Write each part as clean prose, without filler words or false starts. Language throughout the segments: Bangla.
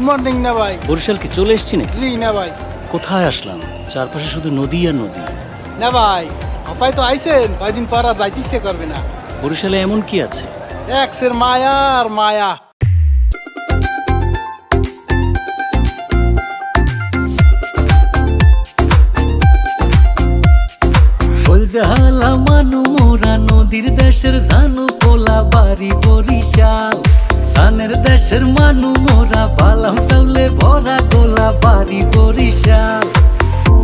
মর্নিং না ভাই। বরিশাল কি চলে এসছি নাকি? জি না ভাই। কোথায় আসলাম? চারপাশে শুধু নদী আর নদী। না ভাই, আপাই তো আইছেন, কয়দিন পর আর যাইতে ইচ্ছে করবে না। বরিশালে এমন কি আছে? এক্সের মায়া আর মায়া। জালা মানু মোরা নদীর দেশের জানু পোলা বাড়ি বরিশাল। ধানের দেশের মানু মোরা বালাম চাউলে ভরা গোলা বাড়ি বরিশাল।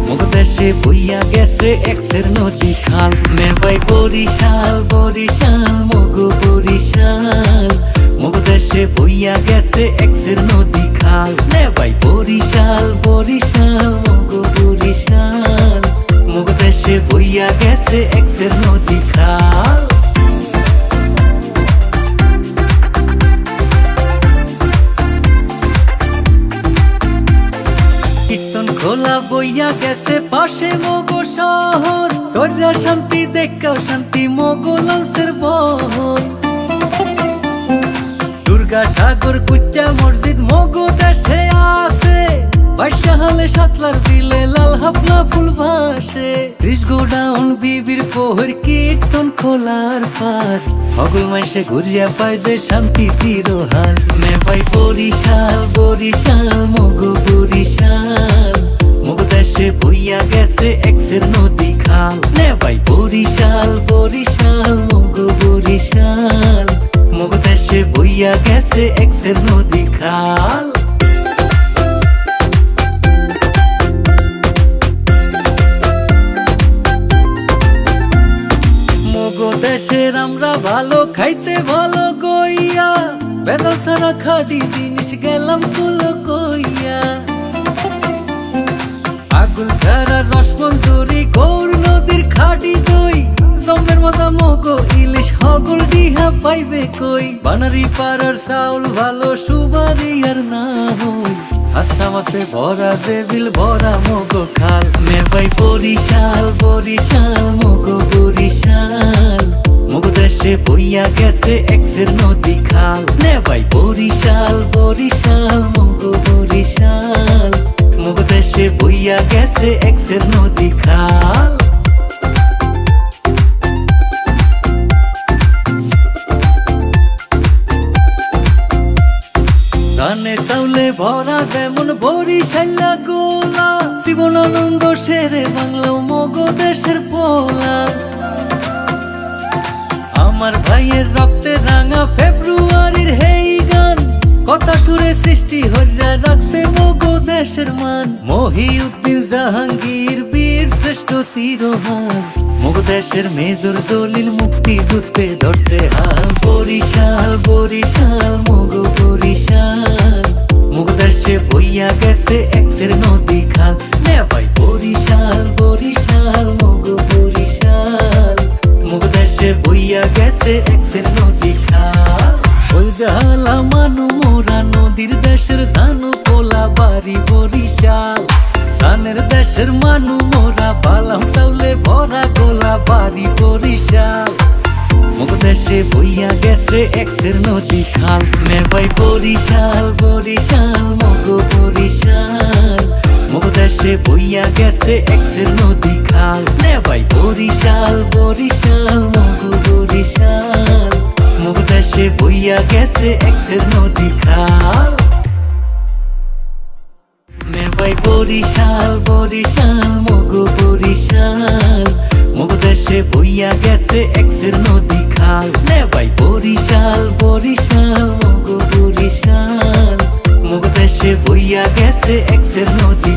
মুগ দেশে বইয়া গেছে এক্সের নদী খাল। মেবাই বরিশাল বরিশাল মগ বরিশাল। মুগ দেশে বইয়া গেছে এক্সের নদী খাল। মেবাই বরিশাল বরিশাল মগ বরিশাল। মুগ দেশে বইয়া গেছে এক্সের নদী খাল। কীর্তন খোলা বইয়া গেছে পাশে মগো শহর। সর্যা শান্তি দেখাও শান্তি মগো লঞ্চের বহর। দুর্গা সাগর কুচ্চা মসজিদ মগো দেশে আছে। বাইশাহালে সাতলার বিলে লাল হাফলা ফুল ভাসে। 30 গোডাউন বিবির পোহর কীর্তন খোলার পাট। হগল মাইসে ঘুরিয়া পায় যে শান্তি চিরহাল। মেবাই বরিশাল বরিশাল মগো বরিশাল। মুগ দেশে বইয়া গেছে এক্সের নদী খাল। মেবাই বরিশাল বরিশাল মগো বরিশাল। মুগ দেশে বইয়া গেছে এক্সের নদী খাল। দেশের আমরা ভালো খাইতে ভালো গইয়া। বেদা সারা খাদি জিনিস গেলাম কুলো কইয়া। আগুন ছাড়া রসমঞ্জুরি গৌর নদীর খাটি দই। জমের মাথা মগো ইলিশ হগল ডিহা পাইবে কই। বানারি পাড়ার চাউল ভালো সুবারি আর না হই। হাসাম আছে ভরা জেবিল ভরা মগো খাল। মেবাই বরিশাল বরিশাল মগো বরিশাল। মুগ দেশে বইয়া গেছে এক্সের নদী খাল। নেবাই বরিশাল বরিশাল মগো বরিশাল। মুগ দেশে বইয়া গেছে এক্সের নদী খাল। ধানে চাউলে ভরা যেমন বরিশাল্লা গোলা। জীবনানন্দ শেরে বাংলা মগো দেশের পোলা। আমার ভাইয়ের রক্তে রাঙা ফেব্রুয়ারির হেই গান। কথা সুরে সৃষ্টি হইয়া রাখছে মগো দেশের মান। মহিউদ্দিন জাহাঙ্গীর বীর শ্রেষ্ঠ শিরোহান। মগো দেশের মেজর জলিল মুক্তি যুদ্ধে ধরছে হাল। বরিশাল বরিশাল মগো বরিশাল। মুগ দেশে বইয়া গেছে এক্সের নদী খাল। নেবাই বরিশাল বরিশাল মগো বরিশাল। মুগ দেশে বইয়া গেছে এক্সের নদী খাল। ওই জালা মানু মোরা নদীর দেশের জানু পোলা বাড়ি বরিশাল। ধানের দেশের মানু মোরা বালাম চাউলে ভরা গোলা বাড়ি বরিশাল। মুগ দেশে বইয়া গেছে এক্সের নদী খাল। মেবাই বরিশাল বরিশাল মগো বরিশাল। মুগ দেশে বইয়া গেছে এক্সের নদী খাল। নেবাই বরিশাল বরিশাল মগো বরিশাল। মুগ দেশে বইয়া গেছে এক্সের নদী খাল। মেবাই বরিশাল বরিশাল মগো বরিশাল। মুগ দেশে বইয়া গেছে এক্সের নদী খাল। নেবাই বরিশাল বরিশাল মগো বরিশাল। মুগ দেশে বইয়া গেছে এক্সের নদী